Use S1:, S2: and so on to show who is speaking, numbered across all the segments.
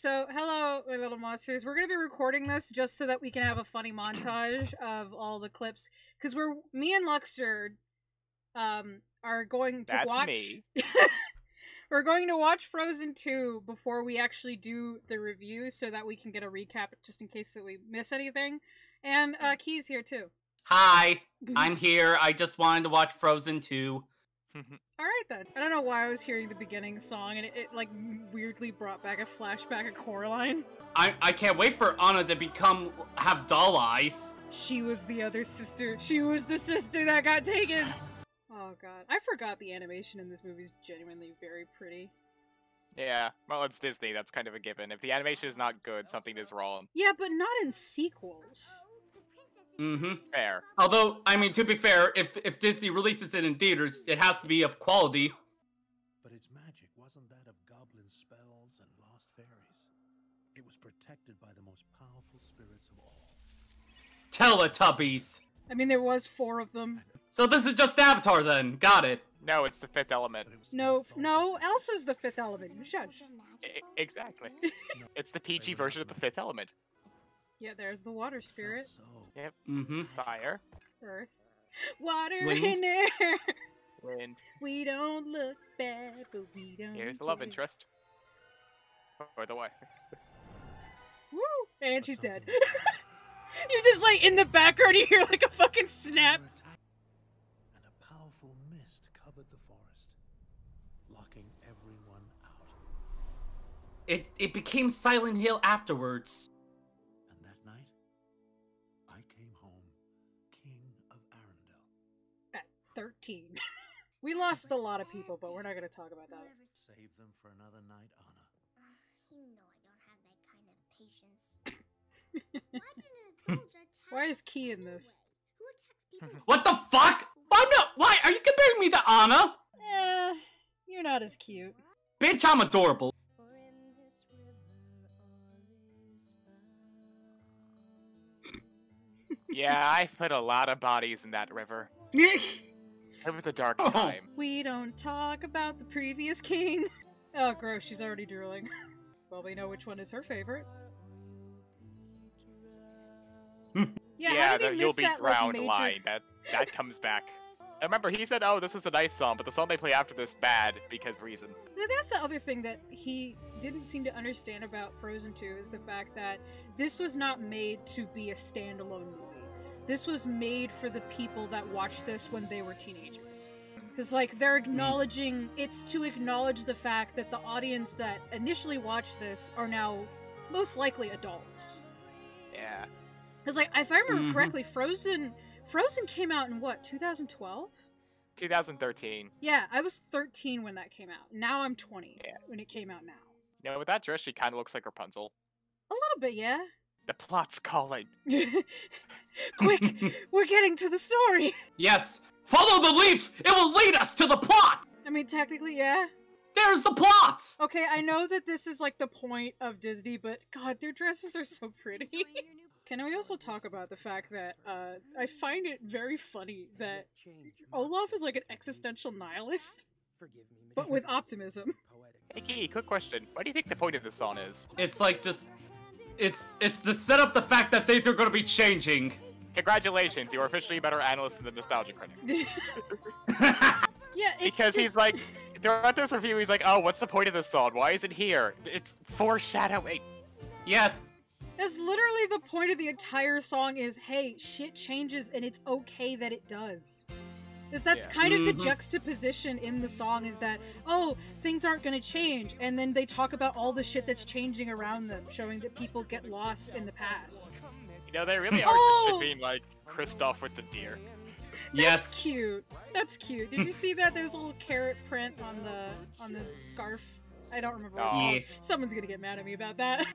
S1: So, hello, my little monsters. We're gonna be recording this just so that we can have a funny montage of all the clips. Because me and Luckster, are going to watch...
S2: me.
S1: We're going to watch Frozen 2 before we actually do the review so that we can get a recap just in case that we miss anything. And, Key's here too.
S3: Hi, I'm here. I just wanted to watch Frozen 2.
S1: Alright then. I don't know why I was hearing the beginning song and it like weirdly brought back a flashback of Coraline.
S3: I can't wait for Anna to have doll eyes.
S1: She was the other sister. She was the sister that got taken! Oh god. I forgot the animation in this movie is genuinely very pretty.
S2: Yeah, well, it's Disney. That's kind of a given. If the animation is not good, something is wrong.
S1: Yeah, but not in sequels.
S2: Fair.
S3: Although, I mean, to be fair, if Disney releases it in theaters, it has to be of quality.
S4: But its magic wasn't that of goblin spells and lost fairies. It was protected by the most powerful spirits of all.
S3: Teletubbies.
S1: I mean, there was 4 of them.
S3: So this is just Avatar then. Got it.
S2: No, it's the Fifth Element.
S1: No, Elsa's the 5th element. You judge.
S2: Exactly. It's the PG version of the Fifth Element.
S1: Yeah, there's the water spirit.
S2: Yep. Fire.
S1: Earth. Water
S3: Wind.
S1: and air.
S2: Wind.
S1: We don't look bad, but we don't.
S2: Here's the love
S1: care.
S2: interest. Or the wife.
S1: Woo! And she's dead. You just like in the background you hear like a fucking snap.
S4: And a powerful mist covered the forest, locking everyone out.
S3: It became Silent Hill afterwards.
S4: And that night, I came home king of Arendelle.
S1: At 13. We lost a lot of people, but we're not gonna talk about that.
S4: Save them for another night, Anna.
S5: You know I don't have that kind of patience. Why didn't a soldier attack
S1: Why is Key in this?
S5: Who attacks people?
S3: What the fuck? Why are you comparing me to Anna?
S1: You're not as cute.
S3: Bitch, I'm adorable.
S2: Yeah, I put a lot of bodies in that river. It was a dark time.
S1: We don't talk about the previous king. Oh, gross, she's already drooling. Well, we know which one is her favorite.
S2: Yeah,
S1: how did he
S2: you'll
S1: miss
S2: be
S1: that, like,
S2: drowned
S1: major...
S2: line. That comes back. I remember he said, oh, this is a nice song, but the song they play after this bad because reason.
S1: That's the other thing that he didn't seem to understand about Frozen 2 is the fact that this was not made to be a standalone movie. This was made for the people that watched this when they were teenagers. Because, like, they're acknowledging, it's to acknowledge the fact that the audience that initially watched this are now most likely adults.
S2: Yeah.
S1: Because, like, if I remember correctly, Frozen came out in what, 2012?
S2: 2013.
S1: Yeah, I was 13 when that came out. Now I'm 20 when it came out now.
S2: You know, with that dress, she kind of looks like Rapunzel.
S1: A little bit, yeah.
S2: The plot's calling.
S1: Quick, we're getting to the story.
S3: Yes, follow the leaf. It will lead us to the plot.
S1: I mean, technically, yeah.
S3: There's the plot.
S1: Okay, I know that this is like the point of Disney, but God, their dresses are so pretty. Can we also talk about the fact that I find it very funny that Olaf is like an existential nihilist, but with optimism.
S2: Hey, Key, quick question. What do you think the point of this song is?
S3: It's like just, it's to set up the fact that things are going to be changing.
S2: Congratulations, you are officially a better analyst than the Nostalgia Critic.
S1: Yeah,
S2: because he's like, throughout this review, he's like, oh, what's the point of this song? Why is it here? It's foreshadowing.
S3: Yes.
S1: That's literally the point of the entire song is, hey, shit changes and it's okay that it does. Because that's kind of the juxtaposition in the song is that, oh, things aren't going to change. And then they talk about all the shit that's changing around them, showing that people get lost in the past.
S2: You know, they really are just shipping, like, Kristoff with the deer.
S1: That's cute. That's cute. Did you see that? There's a little carrot print on the scarf. I don't remember what it's called. Someone's gonna get mad at me about that.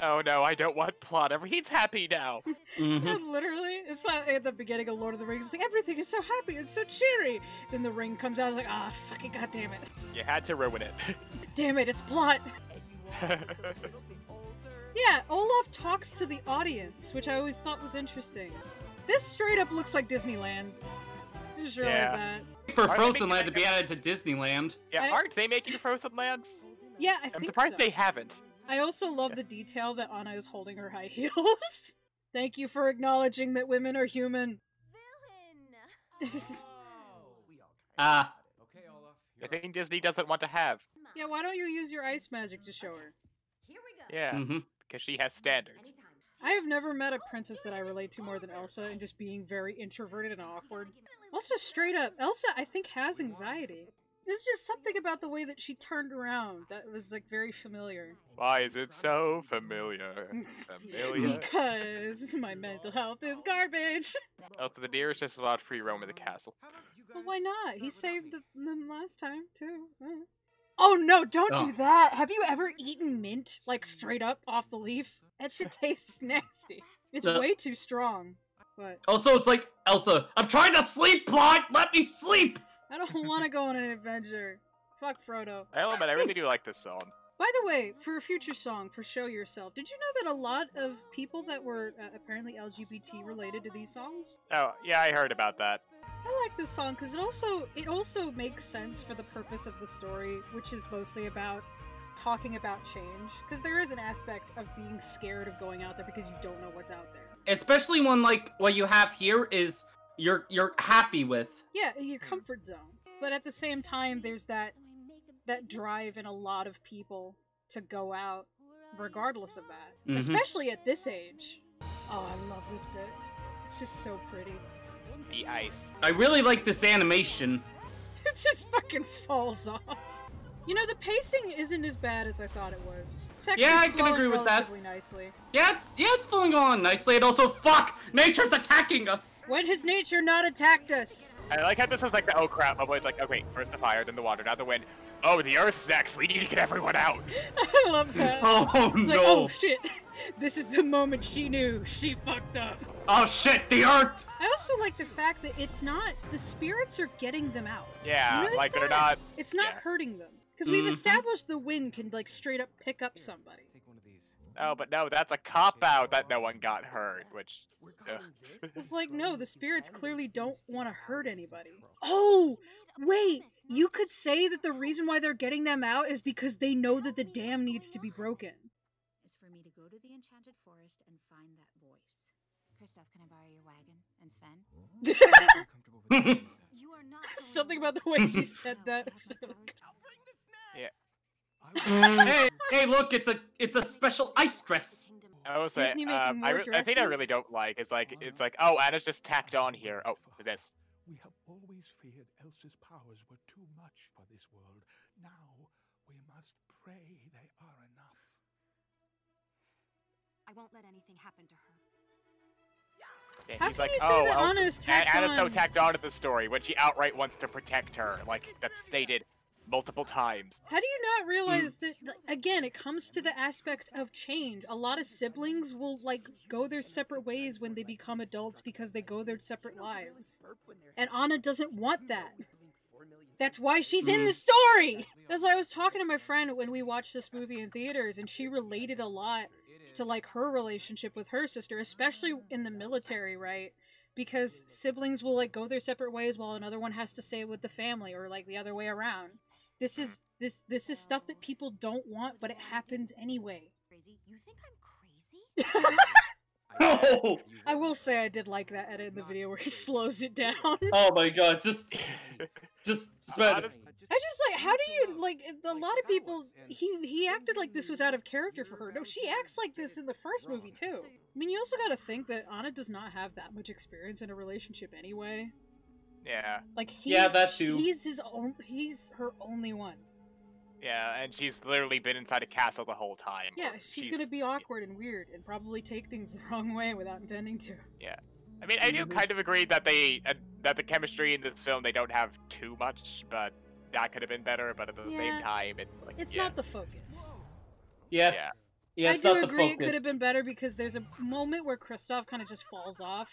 S2: Oh no, I don't want plot. He's happy now.
S1: Literally, it's not at the beginning of Lord of the Rings. It's like everything is so happy and so cheery. Then the ring comes out. I was like, ah, fucking goddamn it!
S2: You had to ruin it.
S1: Damn it! It's plot. Yeah, Olaf talks to the audience, which I always thought was interesting. This straight up looks like Disneyland. I just realized that.
S3: For Frozen Land to be added to Disneyland.
S2: Yeah, aren't they making Frozen Land?
S1: Yeah, I think
S2: I'm surprised
S1: so.
S2: they haven't.
S1: I also love the detail that Anna is holding her high heels. Thank you for acknowledging that women are human.
S3: Ah.
S2: The thing Disney doesn't want to have.
S1: Yeah, why don't you use your ice magic to show her?
S2: Yeah, because she has standards.
S1: I have never met a princess that I relate to more than Elsa and just being very introverted and awkward. Also, straight up, Elsa, I think, has anxiety. There's just something about the way that she turned around that was, like, very familiar.
S2: Why is it so familiar? Familiar.
S1: Because my mental health is garbage.
S2: Also, the deer is just allowed free roam in the castle.
S1: Well, why not? He saved them last time, too. Oh no, don't do that! Have you ever eaten mint, like, straight up off the leaf? That shit tastes nasty. It's way too strong. But
S3: Also, it's like, Elsa, I'm trying to sleep, Plot! Let me sleep!
S1: I don't want to go on an adventure. Fuck Frodo.
S2: Hell, but I really do like this song.
S1: By the way, for a future song, for Show Yourself, did you know that a lot of people that were apparently LGBT related to these songs?
S2: Oh, yeah, I heard about that.
S1: I like this song because it also makes sense for the purpose of the story, which is mostly about talking about change. Because there is an aspect of being scared of going out there because you don't know what's out there.
S3: Especially when, like, what you have here is you're happy with.
S1: Yeah, your comfort zone. But at the same time, there's that drive in a lot of people to go out regardless of that. Especially at this age. Oh, I love this bit. It's just so pretty.
S2: The ice.
S3: I really like this animation.
S1: It just fucking falls off. You know, the pacing isn't as bad as I thought it was.
S3: Yeah, I can agree with that.
S1: Nicely.
S3: Yeah, it's flowing on nicely, and also, fuck! Nature's attacking us!
S1: When has nature not attacked us?
S2: I like how this is like the oh crap moment. It's like, okay, first the fire, then the water, now the wind. Oh, the earth's next. We need to get everyone out.
S1: I love that.
S3: Oh,
S1: it's
S3: no.
S1: Like, oh, shit. This is the moment she knew she fucked up.
S3: Oh, shit, the earth!
S1: I also like the fact that it's not... The spirits are getting them out.
S2: Yeah, like
S1: that?
S2: they're not...
S1: It's not hurting them. Because we've established the wind can, like, straight up pick up somebody.
S2: Oh, but no, that's a cop-out that no one got hurt, which...
S1: It's like, no, the spirits clearly don't want to hurt anybody. Oh! Wait! You could say that the reason why they're getting them out is because they know that the dam needs to be broken.
S6: Is for me to go to the enchanted forest and find that voice. Kristoff, can I borrow your wagon? And Sven? You are not
S1: Something about the way she said that.
S2: Yeah.
S3: hey, look, it's a special ice dress.
S2: I will say,
S1: Disney making
S2: I
S1: more
S2: think I really
S1: dresses?
S2: don't like. It's like, oh, Anna's just tacked on here. Oh, this.
S4: We have always feared Elsa's powers were too much for this world. Now we must pray they are enough.
S6: I won't let anything happen to her.
S2: And
S1: How
S2: he's
S1: can
S2: like,
S1: you say
S2: oh,
S1: that
S2: Elsa-
S1: Anna's tacked
S2: Anna's so
S1: on?
S2: tacked on to the story when she outright wants to protect her. Like, that's stated multiple times.
S1: How do you not realize that, again, it comes to the aspect of change. A lot of siblings will, like, go their separate ways when they become adults because they go their separate lives. And Anna doesn't want that. That's why she's in the story! As I was talking to my friend when we watched this movie in theaters, and she related a lot to, like, her relationship with her sister, especially in the military, right? Because siblings will, like, go their separate ways while another one has to stay with the family, or, like, the other way around. This is stuff that people don't want, but it happens anyway.
S6: Crazy? You think I'm crazy?
S3: Oh!
S1: I will say I did like that edit in the video where he slows it down.
S3: Oh my god, just Sven.
S2: Honest-
S1: I just like, how do you, like, a lot of people, he acted like this was out of character for her. No, she acts like this in the first movie too. I mean, you also gotta think that Anna does not have that much experience in a relationship anyway.
S2: Yeah.
S1: Like,
S3: Yeah, that too.
S1: He's her only one.
S2: Yeah, and she's literally been inside a castle the whole time.
S1: Yeah, she's gonna be awkward and weird and probably take things the wrong way without intending to.
S2: Yeah. I mean, I do kind of agree that that the chemistry in this film, they don't have too much, but that could have been better, but at the same time, it's like,
S1: It's
S2: yeah.
S1: not the focus.
S3: Yeah,
S2: Yeah.
S3: yeah,
S1: I
S3: it's
S1: do
S3: not the
S1: agree it
S3: focus.
S1: could have been better because there's a moment where Kristoff kind of just falls off.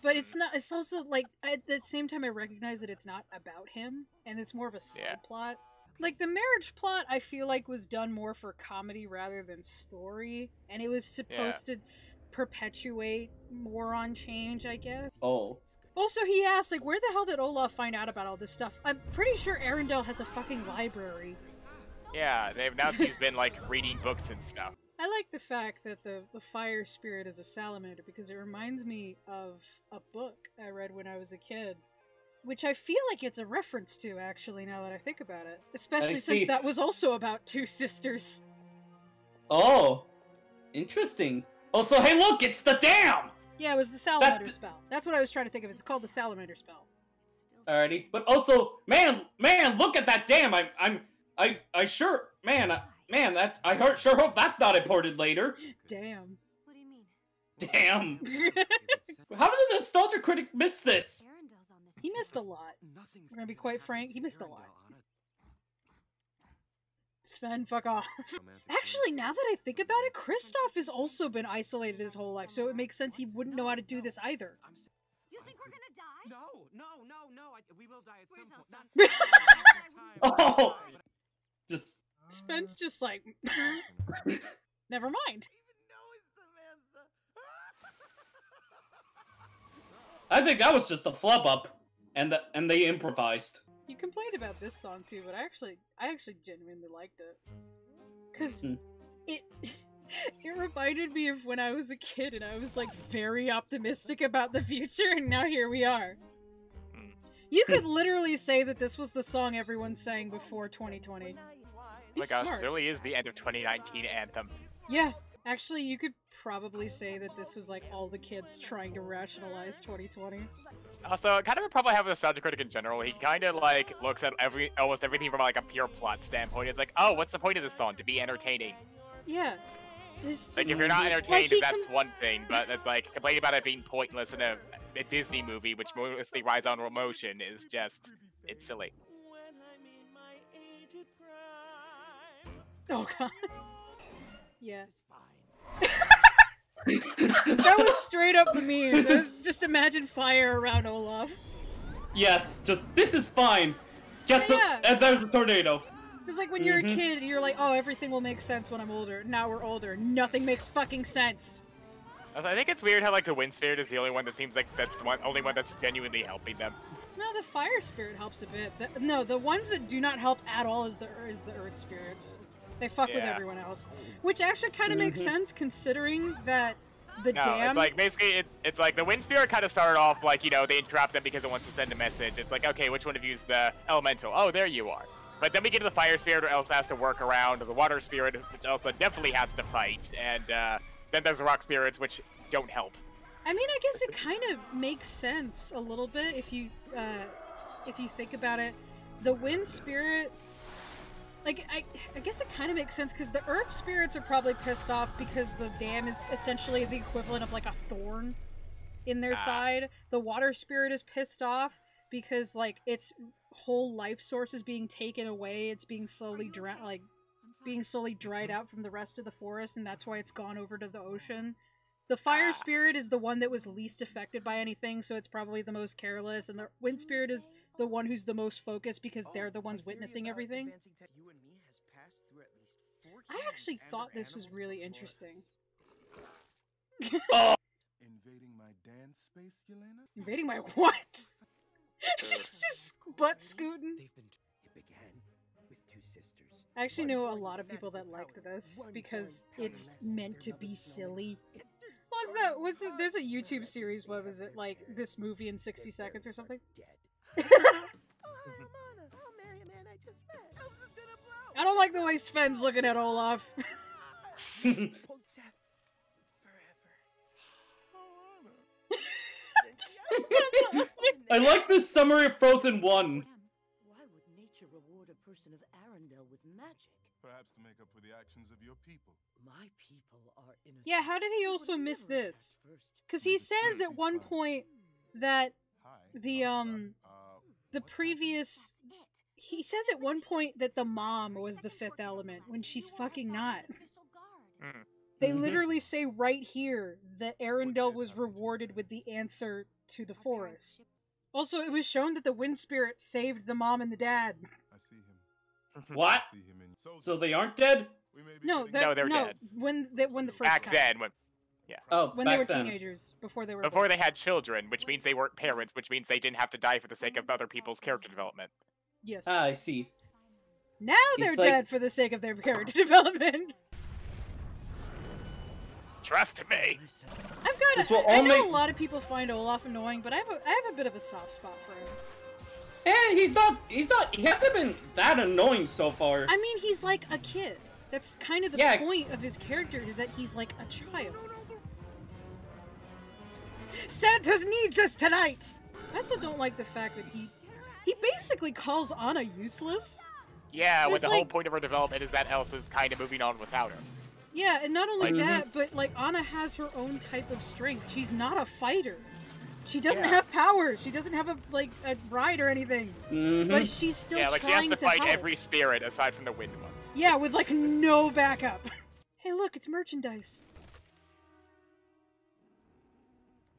S1: But it's not, it's also, like, at the same time I recognize that it's not about him, and it's more of a side plot. Like, the marriage plot, I feel like, was done more for comedy rather than story, and it was supposed to perpetuate more on change, I guess.
S3: Oh.
S1: Also, he asked, like, where the hell did Olaf find out about all this stuff? I'm pretty sure Arendelle has a fucking library.
S2: Yeah, they've announced he's been like reading books and stuff.
S1: I like the fact that the fire spirit is a salamander because it reminds me of a book I read when I was a kid, which I feel like it's a reference to, actually, now that I think about it. Especially since that was also about two sisters.
S3: Oh, interesting. Also, hey, look, it's the dam!
S1: Yeah, it was the salamander spell. That's what I was trying to think of. It's called the salamander spell.
S3: Alrighty, but also, man, look at that dam! I sure, man, I sure hope that's not imported later.
S1: Damn.
S6: What do you mean?
S3: Damn. How did the Nostalgia Critic miss this?
S6: Arendel's on this.
S1: He missed a lot. We're gonna be quite frank, he missed a lot. Sven, fuck off. Actually, now that I think about it, Kristoff has also been isolated his whole life, so it makes sense he wouldn't know how to do this either.
S6: You think we're gonna die?
S7: No. We will die at some point.
S3: Oh, just.
S1: Sven's just like, never mind.
S3: I think that was just a flub up, and they improvised.
S1: You complained about this song too, but I actually genuinely liked it. Cause it reminded me of when I was a kid and I was like very optimistic about the future, and now here we are. You could literally say that this was the song everyone sang before 2020.
S2: Oh my gosh, this really is the end of 2019 anthem.
S1: Yeah, actually, you could probably say that this was like all the kids trying to rationalize 2020.
S2: Also, kind of a problem I have with Nostalgia Critic in general. He kind of like looks at almost everything from like a pure plot standpoint. It's like, oh, what's the point of this song? To be entertaining.
S1: Yeah.
S2: Like if you're not entertained, that's one thing. But it's like complaining about it being pointless in a Disney movie, which mostly rides on emotion, is just it's silly.
S1: Oh god. Yeah. That was straight up the meme. Just imagine fire around Olaf.
S3: Yes, just this is fine. And there's a tornado.
S1: It's like when you're a kid, you're like, oh, everything will make sense when I'm older. Now we're older. Nothing makes fucking sense.
S2: Also, I think it's weird how like the wind spirit is the only one that seems like that's the only one that's genuinely helping them.
S1: No, the fire spirit helps a bit. The ones that do not help at all is the earth spirits. They fuck with everyone else, which actually kind of makes sense considering that dam.
S2: It's like basically it's like the wind spirit kind of started off like, you know, they entrapped them because it wants to send a message. It's like, okay, which one of you is the elemental? Oh, there you are. But then we get to the fire spirit, who else has to work around the water spirit, which also definitely has to fight, and then there's the rock spirits, which don't help.
S1: I mean, I guess it kind of makes sense a little bit if you think about it. The wind spirit. Like, I guess it kind of makes sense, because the earth spirits are probably pissed off because the dam is essentially the equivalent of, like, a thorn in their side. The water spirit is pissed off because, like, its whole life source is being taken away. It's being slowly dried out from the rest of the forest, and that's why it's gone over to the ocean. The fire spirit is the one that was least affected by anything, so it's probably the most careless, and the wind spirit is the one who's the most focused because they're the ones witnessing everything. I actually thought this was really interesting.
S4: Invading my dance space, Yelena?
S1: Invading my what? just butt scooting.
S7: It began with two sisters.
S1: I actually know a lot of people that liked this because it's meant to be silly. There's a YouTube series, what was it, like, this movie in 60 seconds or something? I don't like the way Sven's looking at Olaf.
S3: I like this summary of Frozen 1.
S8: Why would nature reward a person of Arendelle with magic?
S4: Perhaps to make up for the actions of your people.
S8: My people are innocent.
S1: Yeah, how did he also miss this? Because he says at one point that the previous... He says at one point that the mom was the fifth element, when she's fucking not. They literally say right here that Arendelle was rewarded with the answer to the forest. Also, it was shown that the wind spirit saved the mom and the dad.
S4: I see him.
S3: What? So they aren't dead?
S1: No, they're dead. When the first
S2: back
S1: time.
S2: then,
S1: when they were teenagers, before they
S2: had children, which means they weren't parents, which means they didn't have to die for the sake of other people's character development.
S1: Yes.
S3: I see.
S1: Now they're
S3: He's like-
S1: dead for the sake of their character development.
S2: Trust me.
S1: I've got.
S3: This will
S1: I
S3: all
S1: know
S3: make-
S1: a lot of people find Olaf annoying, but I have a bit of a soft spot for him.
S3: And he hasn't been that annoying so far.
S1: I mean, he's like a kid. That's kind of the
S3: Yeah.
S1: point of his character, is that he's like a child. Santa's needs us tonight! I also don't like the fact that he basically calls Anna useless.
S2: Yeah, when
S1: It's
S2: the whole
S1: like-
S2: point of her development is that Elsa's kind of moving on without her.
S1: Yeah, and not only
S3: Like-
S1: that, but like Anna has her own type of strength. She's not a fighter. She doesn't
S2: Yeah.
S1: have powers. She doesn't have a ride or anything.
S3: Mhm.
S1: But she's still
S2: Yeah, like she has
S1: trying
S2: to fight
S1: help.
S2: every spirit aside from the wind one.
S1: Yeah, with like no backup. Hey, look, it's merchandise.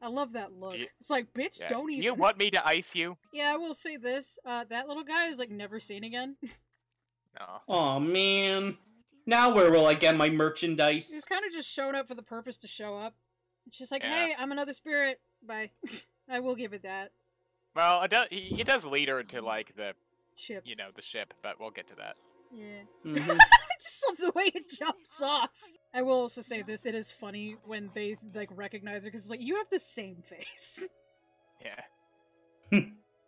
S1: I love that look.
S2: Do you-
S1: It's like, bitch,
S2: Yeah.
S1: don't
S2: Do
S1: even.
S2: you want me to ice you?
S1: Yeah, I will say this. That little guy is like never seen again.
S2: No.
S3: Oh man. Now where will I get my merchandise?
S1: He's kind of just showing up for the purpose to show up. It's just like,
S2: Yeah.
S1: hey, I'm another spirit. Bye. I will give it that.
S2: Well, it does lead her to like the
S1: Ship.
S2: the ship, but we'll get to that.
S1: Yeah.
S3: Mhm.
S1: I just love the way it jumps off. I will also say this: it is funny when they like recognize her because it's like you have the same face.
S2: Yeah.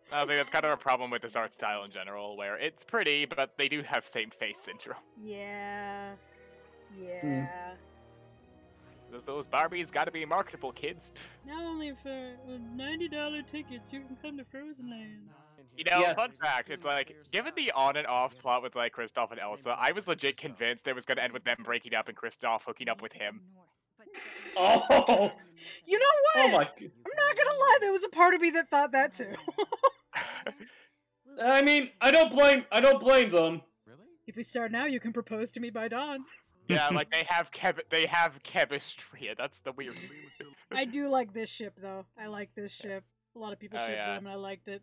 S2: I think that's kind of a problem with this art style in general, where it's pretty, but they do have same face syndrome.
S1: Yeah. Yeah.
S2: Those Barbies gotta be marketable, kids.
S1: Now only for $90 tickets you can come to Frozen Land.
S2: You know,
S3: Yeah.
S2: fun fact, it's like, given the on and off plot with like Kristoff and Elsa, I was legit convinced it was gonna end with them breaking up and Kristoff hooking up with him.
S3: Oh.
S1: You know what?
S3: Oh my.
S1: I'm not gonna lie, there was a part of me that thought that too.
S3: I mean, I don't blame them.
S1: If we start now, you can propose to me by dawn.
S2: Yeah, like they have chemistry. That's the weird thing.
S1: I do like this ship though. I like this ship. A lot of people
S2: Oh,
S1: ship
S2: yeah.
S1: them, and I liked it.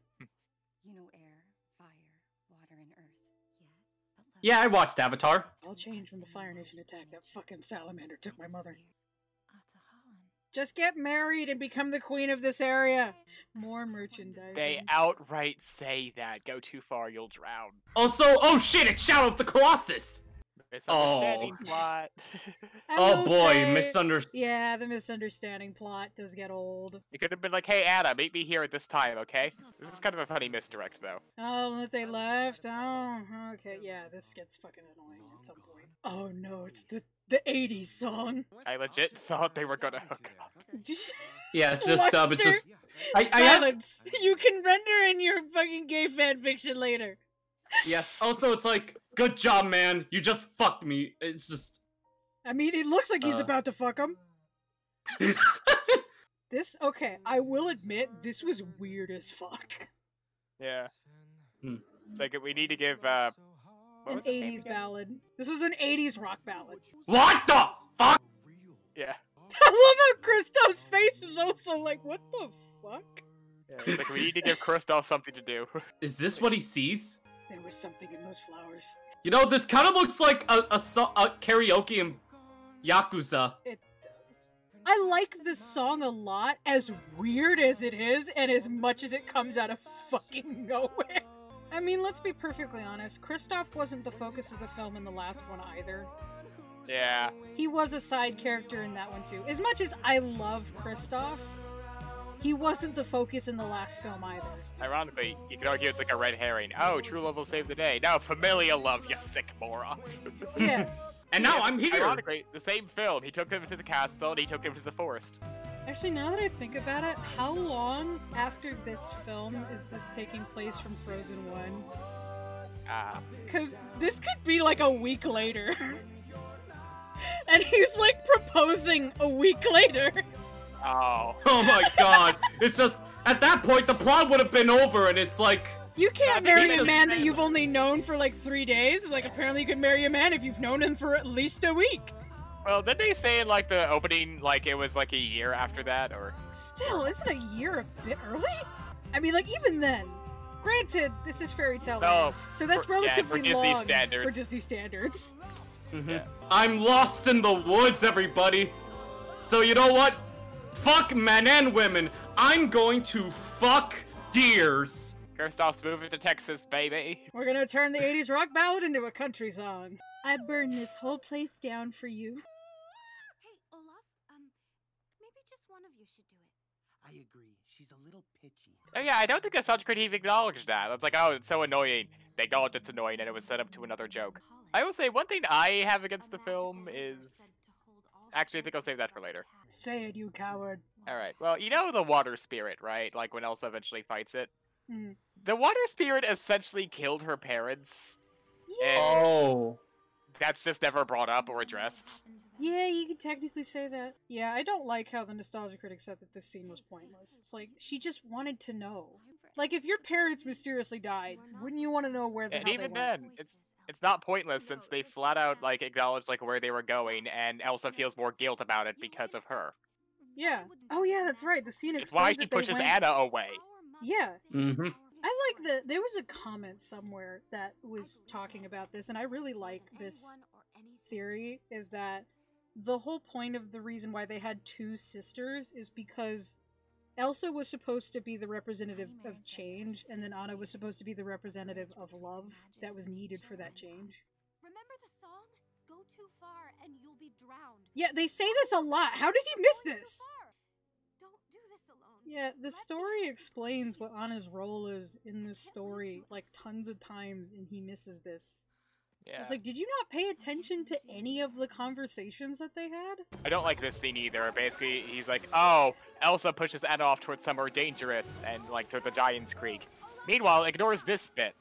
S6: You know air, fire, water, and earth. Yes. But love
S3: Yeah, I watched Avatar.
S1: I'll change when the Fire Nation attacked. That fucking salamander took my mother.
S6: to Holland.
S1: Just get married and become the queen of this area. More merchandise.
S2: They outright say that. Go too far, you'll drown.
S3: Also, oh shit, it's Shadow of the Colossus!
S2: Misunderstanding plot.
S1: I
S3: Oh
S1: will
S3: boy,
S1: say-
S3: misunderstood.
S1: Yeah, the misunderstanding plot does get old.
S2: It could have been like, hey, Anna, meet me here at this time, okay? This is kind of a funny misdirect, though.
S1: Oh, unless they left. Oh, okay. Yeah, this gets fucking annoying at some point. Oh no, it's the 80s song.
S2: I legit thought they were gonna hook up.
S3: Yeah, it's just it's
S1: Luckster,
S3: just I have,
S1: silence. You can render in your fucking gay fanfiction later.
S3: yes. Also, it's like, good job, man. You just fucked me. It's just
S1: I mean, it looks like he's
S3: Uh.
S1: about to fuck him. This, okay, I will admit, this was weird as fuck.
S2: Yeah.
S3: Hmm.
S2: It's like, we need to give, what
S1: An
S2: was his name
S1: 80s
S2: again?
S1: ballad. This was an 80s rock ballad.
S3: What the fuck?
S2: Yeah.
S1: I love how Kristoff's face is also like, what the fuck?
S2: Yeah, it's like, we need to give Kristoff something to do.
S3: Is this what he sees?
S1: There was something in those flowers.
S3: You know, this kind of looks like a karaoke in Yakuza.
S1: It does. I like this song a lot, as weird as it is, and as much as it comes out of fucking nowhere. I mean, let's be perfectly honest. Kristoff wasn't the focus of the film in the last one either.
S2: Yeah.
S1: He was a side character in that one too. As much as I love Kristoff, he wasn't the focus in the last film either.
S2: Ironically, you could argue it's like a red herring. Oh, true love will save the day. No, familial love, you sick moron.
S1: Yeah.
S3: And now I'm here.
S2: Ironically, the same film. He took him to the castle and he took him to the forest.
S1: Actually, now that I think about it, how long after this film is this taking place from Frozen 1?
S2: Ah.
S1: Because this could be like a week later. And he's like proposing a week later.
S2: Oh.
S3: Oh my god. It's just, at that point, the plot would have been over, and it's like,
S1: You can't
S2: I mean,
S1: marry a
S2: even-
S1: man that you've only known for like 3 days. It's like apparently you can marry a man if you've known him for at least a week.
S2: Well, did they say in like the opening, like it was like a year after that, or?
S1: Still, isn't a year a bit early? I mean, like even then. Granted, this is fairy tale
S2: No,
S1: land, so that's
S2: for- yeah, for
S1: relatively
S2: Disney
S1: long
S2: standards.
S1: for Disney standards.
S2: Yeah.
S3: I'm lost in the woods, everybody. So you know what? Fuck men and women. I'm going to fuck deers.
S2: Kristoff's moving to Texas, baby.
S1: We're gonna turn the 80s rock ballad into a country song. I burned this whole place down for you.
S6: Hey, Olaf, maybe just one of you should do it.
S7: I agree. She's a little pitchy.
S2: Oh yeah, I don't think Nostalgia Critic even acknowledged that. It's like, oh, it's so annoying. They acknowledged it's annoying and it was set up to another joke. I will say, one thing I have against the film is... Actually, I think I'll save that for later.
S1: Say it, you coward.
S2: Alright, well, you know the water spirit, right? Like when Elsa eventually fights it?
S1: Mm.
S2: The water spirit essentially killed her parents.
S1: Yeah.
S3: Oh.
S2: That's just never brought up or addressed.
S1: Yeah, you could technically say that. Yeah, I don't like how the Nostalgia Critic said that this scene was pointless. It's like, she just wanted to know. Like, if your parents mysteriously died, wouldn't you want to know where the
S2: And
S1: hell
S2: even
S1: they went?
S2: then, it's not pointless since they flat out, like, acknowledged, like, where they were going, and Elsa feels more guilt about it because of her.
S1: Yeah. Oh yeah, that's right. The scene
S2: It's why
S1: explains
S2: she
S1: that they
S2: pushes
S1: went...
S2: Anna away.
S1: Yeah.
S3: Mm-hmm.
S1: I like there was a comment somewhere that was talking about this, and I really like this theory, is that the whole point of the reason why they had two sisters is because Elsa was supposed to be the representative of change, and then Anna was supposed to be the representative of love that was needed for that change.
S6: Remember the song? Go too far and you'll be drowned.
S1: Yeah, they say this a lot. How did he miss this?
S6: Don't do this alone.
S1: Yeah, the story explains what Anna's role is in this story, like, tons of times, and he misses this.
S2: Yeah.
S1: It's like, did you not pay attention to any of the conversations that they had?
S2: I don't like this scene either. Basically, he's like, oh, Elsa pushes Anna off towards somewhere dangerous, and, like, to the Giant's Creek. Meanwhile, ignores this bit.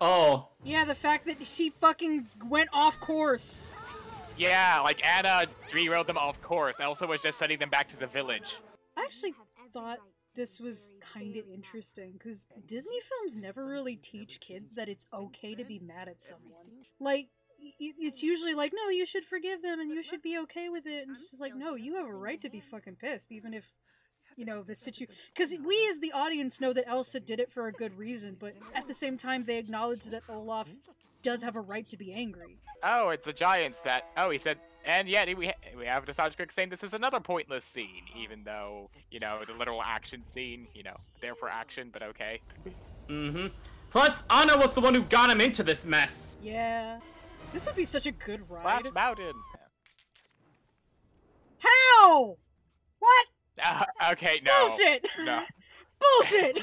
S3: Oh.
S1: Yeah, the fact that she fucking went off course.
S2: Yeah, like, Anna derailed them off course. Elsa was just sending them back to the village.
S1: I actually thought this was kind of interesting, because Disney films never really teach kids that it's okay to be mad at someone. Like, it's usually like, no, you should forgive them and you should be okay with it. And it's just like, no, you have a right to be fucking pissed, even if, you know, the situation... Because we as the audience know that Elsa did it for a good reason, but at the same time, they acknowledge that Olaf does have a right to be angry.
S2: Oh, it's the Giants that... Oh, he said... And yet, we have Nostalgia Critic saying this is another pointless scene, even though, you know, the literal action scene, you know, there for action, but okay.
S3: Mm-hmm. Plus, Anna was the one who got him into this mess.
S1: Yeah. This would be such a good ride.
S2: Flash Mountain.
S1: How? What?
S2: Okay, no.
S1: Bullshit!
S2: No.
S1: Bullshit!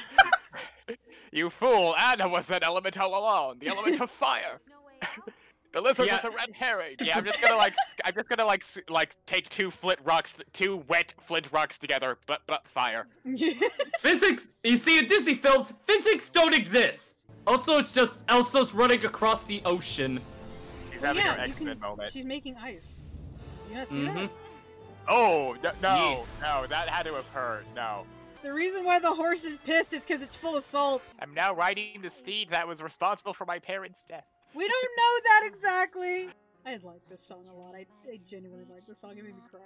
S2: You fool! Anna was that element all along. The element of fire.
S6: No way out?
S2: The lizard
S3: Yeah.
S2: was a red herring. Yeah, I'm just gonna take two wet flint rocks together, but fire.
S3: Physics, you see, in Disney films, physics don't exist. Also, it's just Elsa's running across the ocean.
S2: She's
S1: Well,
S2: having
S1: yeah,
S2: her
S1: you
S2: X-Men
S1: can-
S2: moment.
S1: She's making ice. You not see
S3: Mm-hmm.
S1: that?
S2: Oh, no,
S3: Yes.
S2: no, that had to have hurt. No.
S1: The reason why the horse is pissed is because it's full of salt.
S2: I'm now riding the steed that was responsible for my parents' death.
S1: We don't know that exactly. I like this song a lot. I genuinely like this song. It made me cry.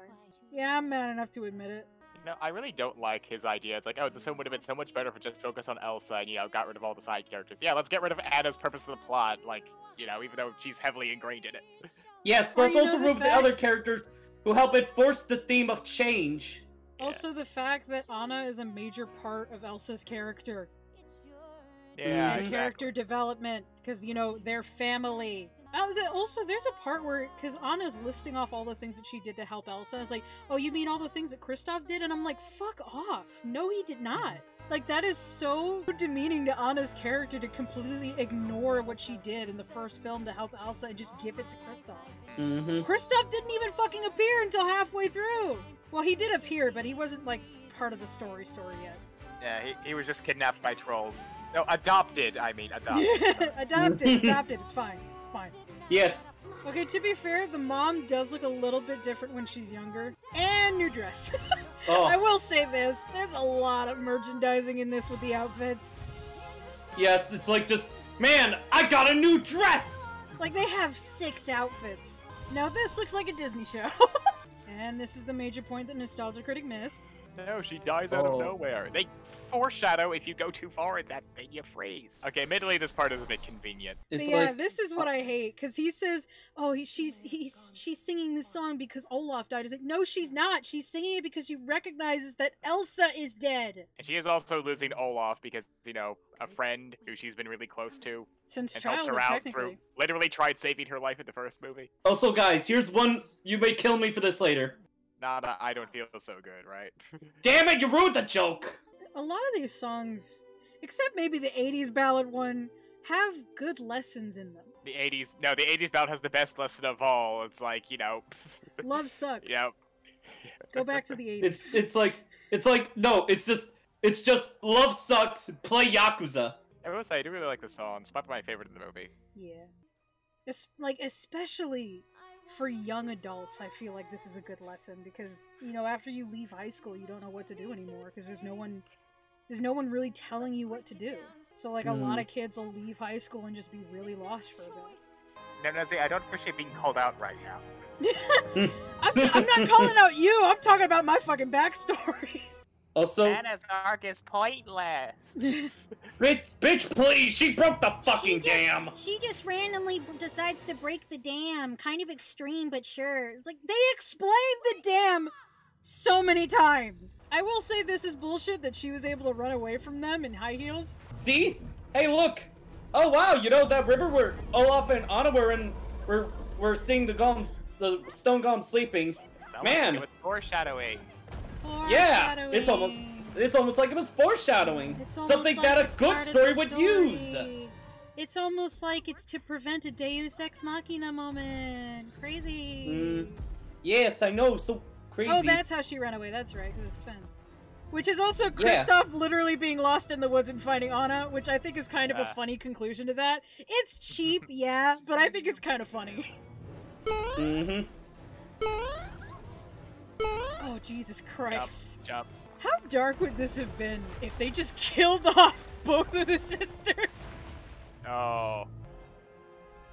S1: Yeah, I'm mad enough to admit it.
S2: No, I really don't like his idea. It's like, oh, this film would have been so much better if it just focused on Elsa and, you know, got rid of all the side characters. Yeah, let's get rid of Anna's purpose of the plot, like, you know, even though she's heavily ingrained in it.
S3: Yes,
S1: Or
S3: let's
S1: you know
S3: also
S1: the
S3: remove the
S1: fact-
S3: other characters who help enforce the theme of change.
S1: Also, the fact that Anna is a major part of Elsa's character.
S2: Yeah,
S1: And
S2: exactly.
S1: character development, because, you know, they're family. Also, there's a part where, because Anna's listing off all the things that she did to help Elsa, I was like, oh, you mean all the things that Kristoff did? And I'm like, fuck off. No, he did not. Like, that is so demeaning to Anna's character to completely ignore what she did in the first film to help Elsa and just give it to Kristoff.
S3: Mm-hmm.
S1: Kristoff didn't even fucking appear until halfway through! Well, he did appear, but he wasn't, like, part of the story yet.
S2: Yeah, he was just kidnapped by trolls. No, adopted, I mean, adopted.
S1: Adopted, it's fine. It's fine.
S3: Yes.
S1: Okay, to be fair, the mom does look a little bit different when she's younger. And new dress.
S3: Oh,
S1: I will say this, there's a lot of merchandising in this with the outfits.
S3: yes, it's like just, man, I got a new dress!
S1: Like, they have 6 outfits. Now this looks like a Disney show. And this is the major point that Nostalgia Critic missed.
S2: No, she dies out of nowhere. They foreshadow if you go too far at that, then you freeze. Okay, admittedly, this part is a bit convenient.
S1: But yeah, this is what I hate, because he says, oh, she's singing this song because Olaf died. He's like, no, she's not. She's singing it because she recognizes that Elsa is dead.
S2: And she is also losing Olaf because, you know, a friend who she's been really close to.
S1: Since
S2: and
S1: childhood,
S2: helped her out
S1: technically.
S2: through, literally tried saving her life in the first movie.
S3: Also, guys, here's one. You may kill me for this later.
S2: Nah, I don't feel so good, right?
S3: Damn it, you ruined the joke!
S1: A lot of these songs, except maybe the 80s ballad one, have good lessons in them.
S2: The 80s ballad has the best lesson of all. It's like, you know...
S1: Love sucks.
S2: Yep.
S1: Go back to the 80s.
S3: It's like, no, it's just, love sucks, play Yakuza.
S2: I will say, I do really like the song. It's probably my favorite in the movie.
S1: Yeah. Especially for young adults, I feel like this is a good lesson because, you know, after you leave high school, you don't know what to do anymore because there's no one really telling you what to do. So, like, a lot of kids will leave high school and just be really lost for a bit.
S2: No, see, I don't appreciate being called out right now.
S1: I'm not calling out you, I'm talking about my fucking backstory.
S3: Also,
S2: Anna's arc is pointless.
S3: bitch, please! She broke the fucking dam!
S5: She just randomly decides to break the dam. Kind of extreme, but sure. It's like,
S1: They explained the dam so many times. I will say this is bullshit that she was able to run away from them in high heels.
S3: See? Hey, look! Oh, wow, you know, that river where Olaf and Anna were in, we're seeing the stone golem sleeping. Man!
S2: It was foreshadowing.
S3: Yeah! It's almost like it was foreshadowing. Something
S1: like
S3: that a
S1: it's
S3: good
S1: part of
S3: story
S1: the
S3: would
S1: story.
S3: use!
S1: It's almost like it's to prevent a Deus Ex Machina moment. Crazy.
S3: Yes, I know, so crazy.
S1: Oh, that's how she ran away. That's right, because it's Sven. Which is also Kristoff literally being lost in the woods and finding Anna, which I think is kind of a funny conclusion to that. It's cheap, yeah, but I think it's kind of funny.
S3: Mm-hmm.
S1: Oh, Jesus Christ.
S2: Jump.
S1: How dark would this have been if they just killed off both of the sisters?
S2: Oh.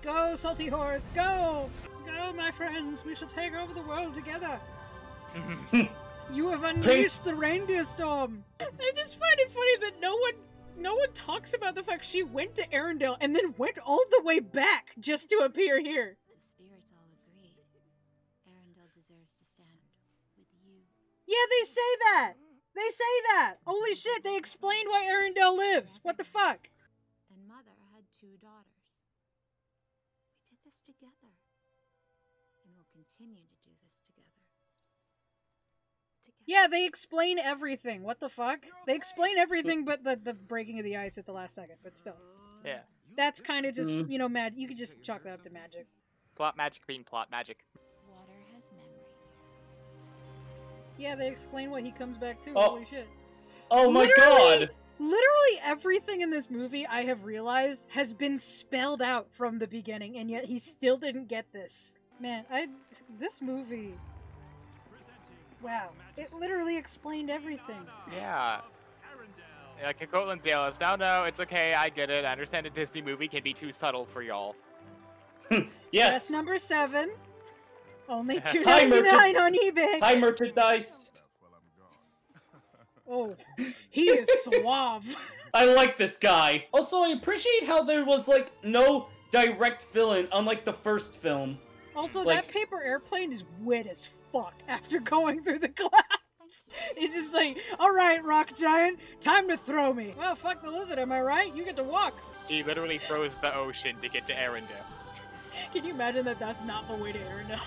S1: Go, salty horse, go! Go, my friends, we shall take over the world together. You have unleashed the reindeer storm. I just find it funny that no one talks about the fact she went to Arendelle and then went all the way back just to appear here.
S6: The spirits all agree. Arendelle deserves to stand with you.
S1: Yeah, they say that! They say that! Holy shit, they explained why Arendelle lives! What the fuck?
S6: And Mother had 2 daughters. We did this together. And we'll continue to do this together.
S1: Yeah, they explain everything. What the fuck? They explain everything but the breaking of the ice at the last second, but still.
S2: Yeah.
S1: That's kind of just, you know, you could just chalk that up to magic.
S2: Plot magic being plot magic.
S6: Water has memory.
S1: Yeah, they explain what he comes back to.
S3: Oh.
S1: Holy shit.
S3: Oh my god!
S1: Literally everything in this movie, I have realized, has been spelled out from the beginning, and yet he still didn't get this. Man, this movie... Wow. It literally explained everything.
S2: Yeah. Like a Cortland Dallas. No, it's okay, I get it. I understand a Disney movie can be too subtle for y'all.
S3: Yes!
S1: That's number 7. Only $2.99 on eBay.
S3: Hi, merchandise!
S1: Oh, he is suave.
S3: I like this guy. Also, I appreciate how there was, like, no direct villain, unlike the first film.
S1: Also,
S3: like,
S1: that paper airplane is wet as fuck after going through the clouds. It's just like, alright, rock giant, time to throw me. Well, fuck the lizard, am I right? You get to walk.
S2: She literally froze the ocean to get to Arendelle.
S1: Can you imagine that that's not the way to Arendelle?